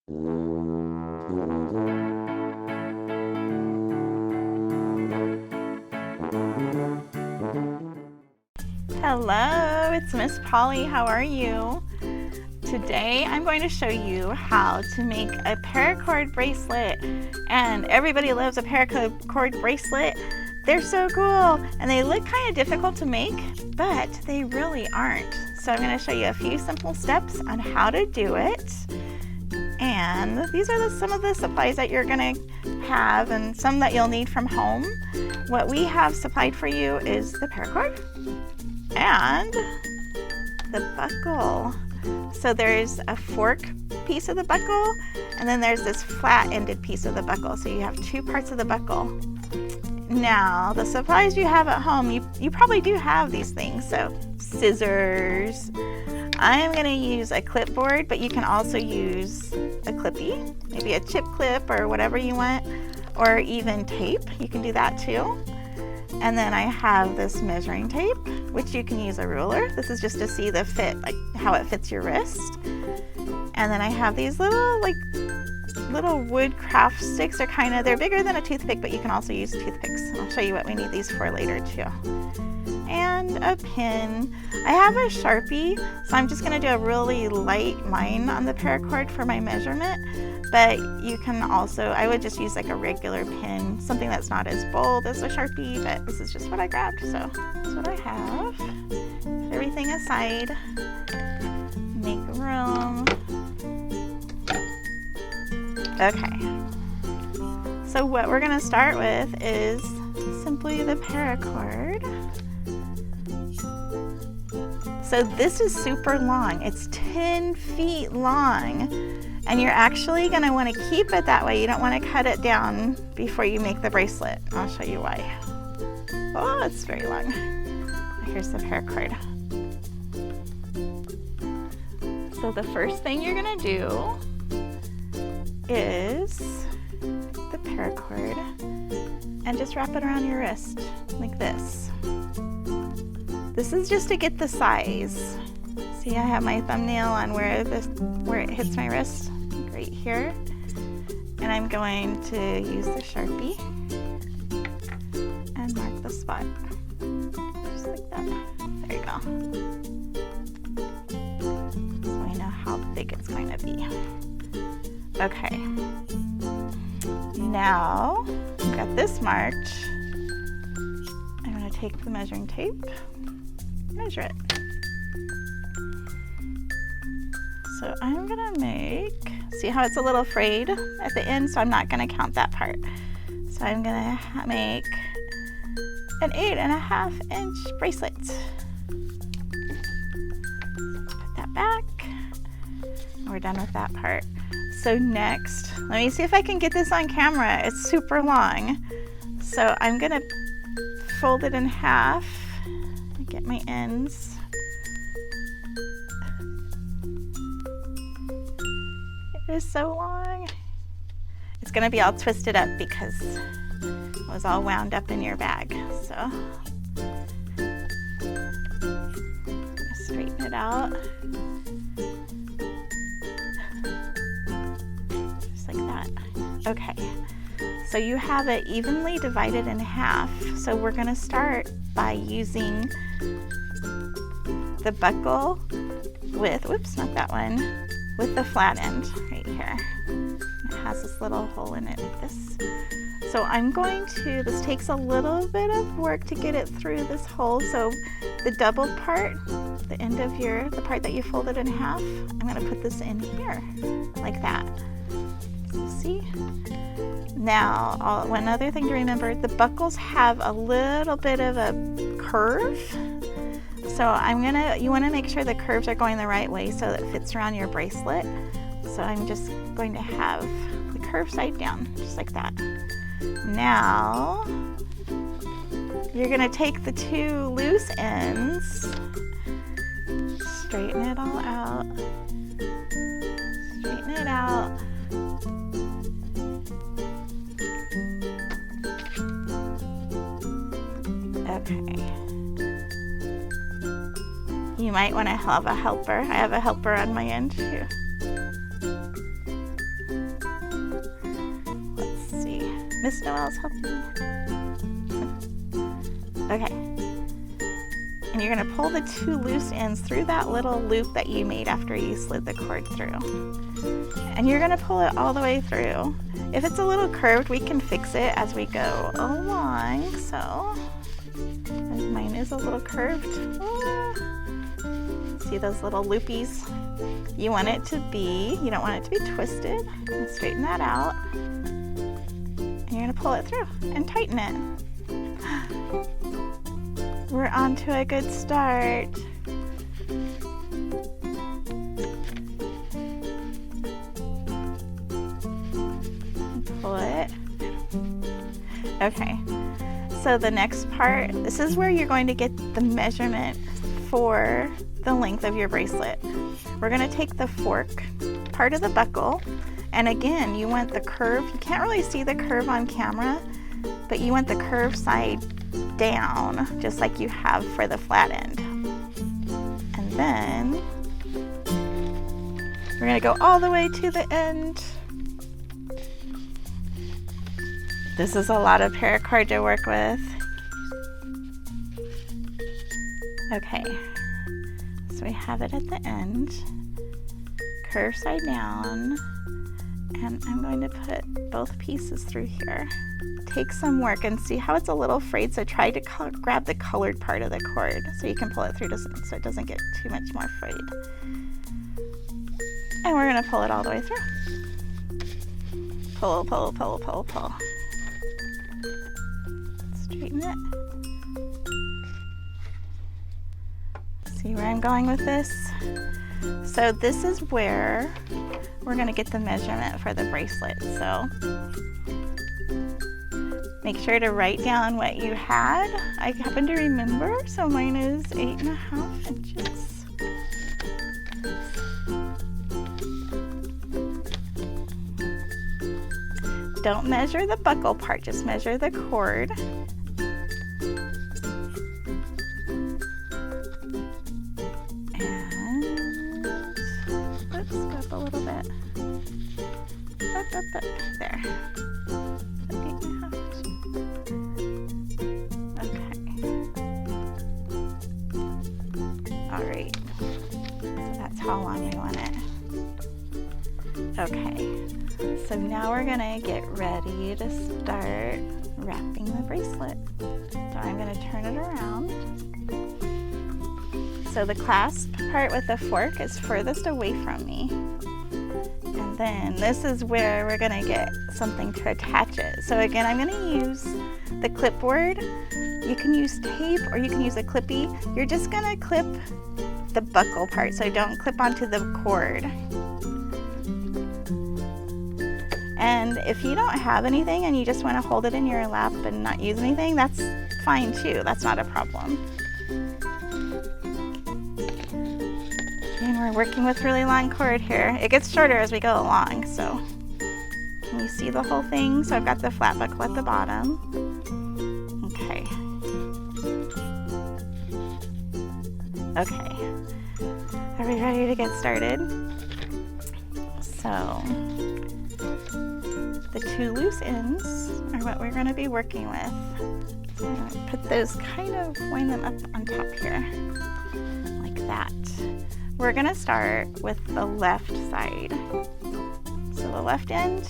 Hello, it's Miss Polly. How are you? Today I'm going to show you how to make a paracord bracelet. And everybody loves a paracord bracelet. They're so cool and they look kind of difficult to make, but they really aren't. So I'm going to show you a few simple steps on how to do it. And these are some of the supplies that you're going to have and some that you'll need from home. What we have supplied for you is the paracord and the buckle. So there's a fork piece of the buckle and then there's this flat-ended piece of the buckle. So you have two parts of the buckle. Now, the supplies you have at home, you probably do have these things. So scissors. I'm going to use a clipboard, but you can also use a clippy, maybe a chip clip or whatever you want, or even tape. You can do that too. And then I have this measuring tape, which you can use a ruler. This is just to see the fit, like how it fits your wrist. And then I have these little wood craft sticks. They're bigger than a toothpick, but you can also use toothpicks. I'll show you what we need these for later too. And a pin. I have a Sharpie, so I'm just going to do a really light line on the paracord for my measurement. But you can also, I would just use like a regular pin, something that's not as bold as a Sharpie, but this is just what I grabbed, so that's what I have. Put everything aside, make room. Okay, so what we're going to start with is simply the paracord. So this is super long. It's 10 feet long, and you're actually going to want to keep it that way. You don't want to cut it down before you make the bracelet. I'll show you why. Oh, it's very long. Here's the paracord. So the first thing you're going to do is the paracord and just wrap it around your wrist like this. This is just to get the size. See, I have my thumbnail on where it hits my wrist, right here. And I'm going to use the Sharpie and mark the spot. Just like that. There you go. So I know how big it's going to be. Okay. Now, I've got this marked. I'm going to take the measuring tape. Measure it. So I'm gonna see how it's a little frayed at the end, so I'm not gonna count that part. So I'm gonna make an 8.5 inch bracelet. Put that back. We're done with that part. So next, let me see if I can get this on camera. It's super long. So I'm gonna fold it in half. Get my ends. It is so long. It's gonna be all twisted up because it was all wound up in your bag. So straighten it out. Just like that. Okay. So you have it evenly divided in half. So we're gonna start by using the buckle with, whoops, not that one, with the flat end right here. It has this little hole in it like this. So I'm going to, this takes a little bit of work to get it through this hole. So the doubled part, the end of the part that you folded in half, I'm gonna put this in here, like that. See? Now, one other thing to remember, the buckles have a little bit of a curve. So you want to make sure the curves are going the right way so that it fits around your bracelet. So I'm just going to have the curve side down, just like that. Now, you're going to take the two loose ends, straighten it all out, straighten it out. Okay. You might want to have a helper. I have a helper on my end too. Miss Noel's helping me. Okay. And you're going to pull the 2 loose ends through that little loop that you made after you slid the cord through. And you're going to pull it all the way through. If it's a little curved, we can fix it as we go along. So, mine is a little curved. See those little loopies? You want it to be, you don't want it to be twisted. And straighten that out. And you're going to pull it through and tighten it. We're on to a good start. Pull it. Okay, so the next part, this is where you're going to get the measurement for the length of your bracelet. We're going to take the fork part of the buckle, and again, you want the curve. You can't really see the curve on camera, but you want the curved side down, just like you have for the flat end. And then we're going to go all the way to the end. This is a lot of paracord to work with. Okay, so we have it at the end, curve side down, and I'm going to put both pieces through here. Take some work and see how it's a little frayed, so try to grab the colored part of the cord so you can pull it through so it doesn't get too much more frayed. And we're going to pull it all the way through. Pull, pull, pull, pull, pull. Straighten it. See where I'm going with this? So this is where we're going to get the measurement for the bracelet. So make sure to write down what you had. I happen to remember, so mine is 8.5 inches. Don't measure the buckle part, just measure the cord. There. Okay. Alright. So that's how long we want it. Okay. So now we're going to get ready to start wrapping the bracelet. So I'm going to turn it around. So the clasp part with the fork is furthest away from me. And then this is where we're going to get something to attach it. So again, I'm going to use the clipboard. You can use tape or you can use a clippy. You're just going to clip the buckle part, so don't clip onto the cord. And if you don't have anything and you just want to hold it in your lap and not use anything, that's fine too. That's not a problem. And we're working with really long cord here. It gets shorter as we go along, so can you see the whole thing? So I've got the flat buckle at the bottom. Okay. Okay. Are we ready to get started? So the 2 loose ends are what we're going to be working with. So I'm going to put those wind them up on top here, like that. We're going to start with the left side. So the left end.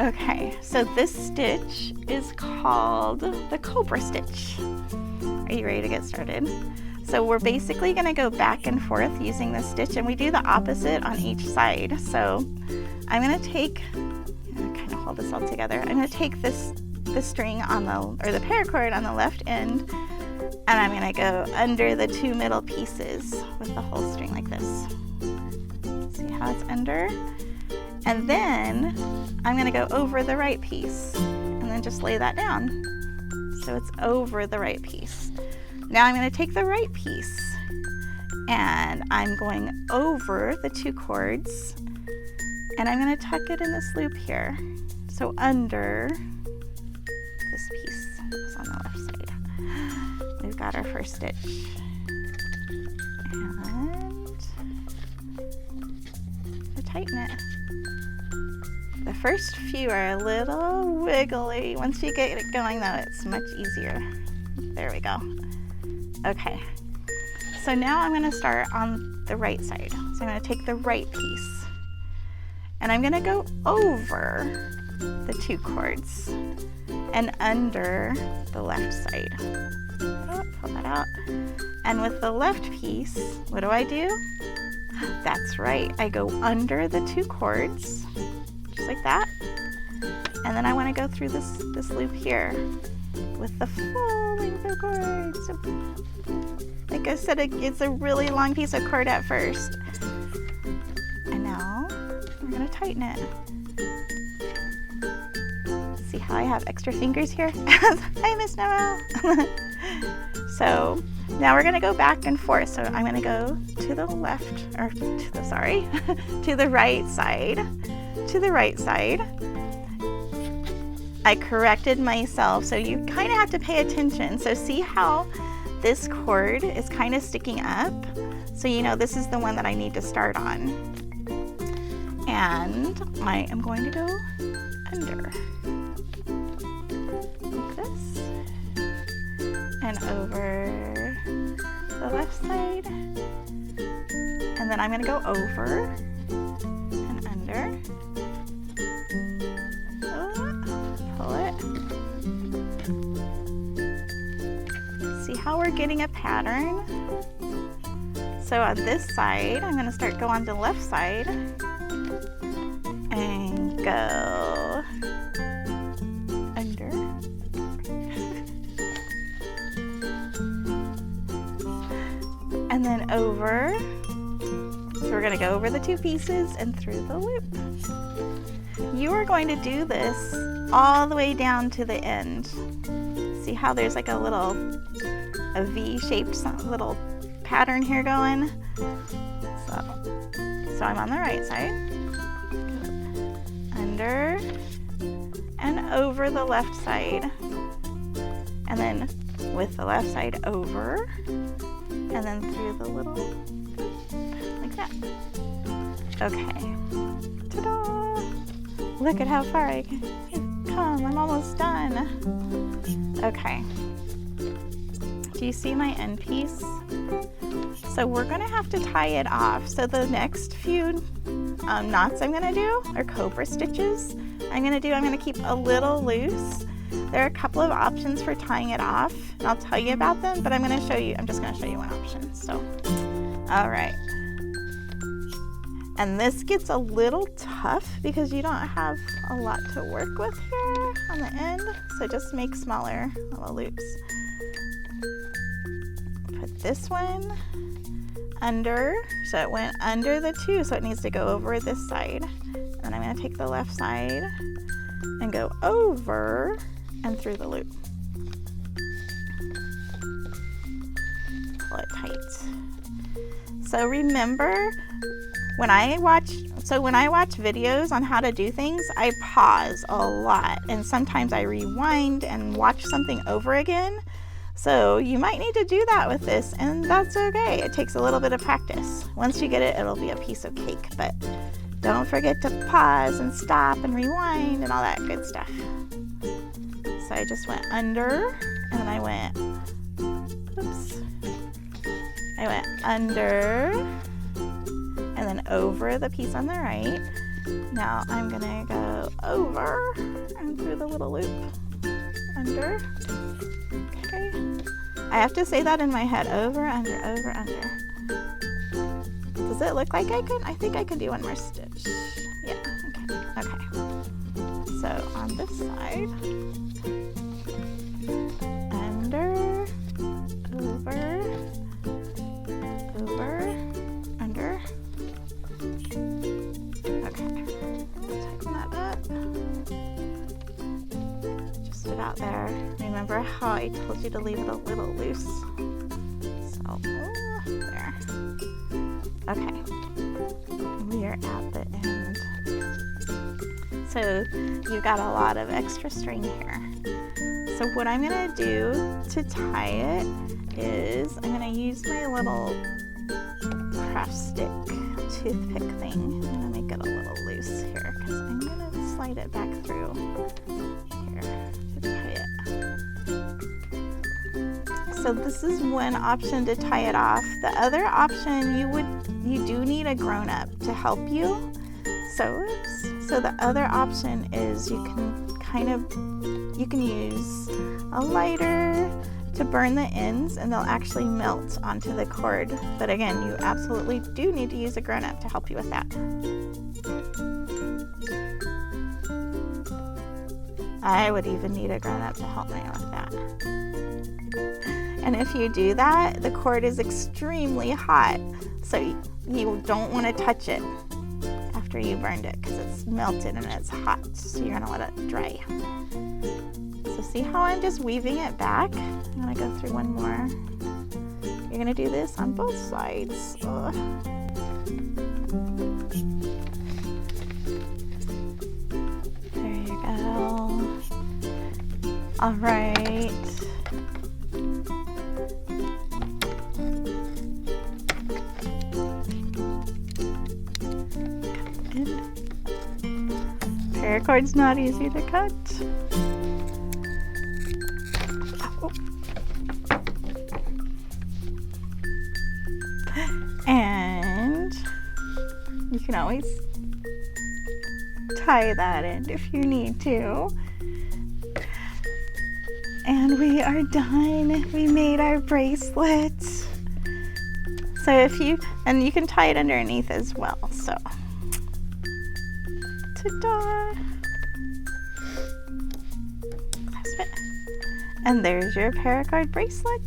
Okay, so this stitch is called the cobra stitch. Are you ready to get started? So we're basically going to go back and forth using this stitch, and we do the opposite on each side. So I'm going to take, kind of hold this all together. I'm going to take the string on the paracord on the left end, and I'm going to go under the 2 middle pieces with the whole string like this. See how it's under? And then I'm going to go over the right piece and then just lay that down. So it's over the right piece. Now I'm going to take the right piece and I'm going over the 2 cords and I'm going to tuck it in this loop here. So under this piece that's on the left side. We've got our first stitch. And tighten it. The first few are a little wiggly. Once you get it going though, it's much easier. There we go. Okay, so now I'm gonna start on the right side. So I'm gonna take the right piece and I'm gonna go over the 2 cords and under the left side. Pull that out. And with the left piece, what do? That's right, I go under the 2 cords, just like that. And then I want to go through this loop here with the full length of cords. Like I said, it's a really long piece of cord at first. And now we're going to tighten it. See how I have extra fingers here? Hi, Miss Noelle. So now we're going to go back and forth. So I'm going to go to the left, or to the, sorry, to the right side, to the right side. I corrected myself, so you kind of have to pay attention. So see how this cord is kind of sticking up? So you know this is the one that I need to start on. And I am going to go under. Like this. And over the left side. And then I'm going to go over and under. Pull it. See how we're getting a pattern? So on this side, I'm going to start go on the left side and go under. And then over. So we're going to go over the 2 pieces and through the loop. You are going to do this all the way down to the end. See how there's like a V-shaped little pattern here going? So I'm on the right side. Under and over the left side. And then with the left side over. And then through the little, like that. Okay. Ta-da! Look at how far I can come. I'm almost done. Okay. Do you see my end piece? So we're gonna have to tie it off. So the next few knots I'm gonna do, or cobra stitches, I'm gonna keep a little loose. There are a couple of options for tying it off, and I'll tell you about them, but I'm just gonna show you one option. So, all right. And this gets a little tough because you don't have a lot to work with here on the end, so just make smaller little loops. Put this one under, so it went under the 2, so it needs to go over this side. And I'm going to take the left side and go over and through the loop. Pull it tight. So remember, when I watch videos on how to do things, I pause a lot, and sometimes I rewind and watch something over again. So you might need to do that with this, and that's okay. It takes a little bit of practice. Once you get it, it'll be a piece of cake, but don't forget to pause and stop and rewind and all that good stuff. So I just went under, and then I went under, and then over the piece on the right. Now I'm gonna go over and through the little loop, under. Okay. I have to say that in my head, over, under, over, under. Does it look like I could? I think I could do one more stitch. Yeah, okay. So on this side, under, over, under. Okay, tighten that up. Just about there. Remember how I told you to leave it a little loose? So, there. Okay, we are at the end. So you've got a lot of extra string here. So what I'm gonna do to tie it is I'm gonna use my little craft stick toothpick thing. I'm gonna make it a little loose here because I'm gonna slide it back through here to tie it. So this is one option to tie it off. The other option, you do need a grown-up to help you. So the other option is you can use a lighter to burn the ends, and they'll actually melt onto the cord. But again, you absolutely do need to use a grown-up to help you with that. I would even need a grown-up to help me with that. And if you do that, the cord is extremely hot, so you don't want to touch it after you burned it because it's melted and it's hot, so you're gonna let it dry. So see how I'm just weaving it back? I'm gonna go through one more. You're gonna do this on both sides. Ugh. There you go. All right. Paracord's not easy to cut. Oh. And you can always tie that end if you need to. And we are done. We made our bracelet. So and you can tie it underneath as well. So, ta-da! And there's your Paracord bracelet.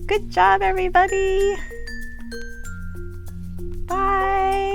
Good job, everybody. Bye.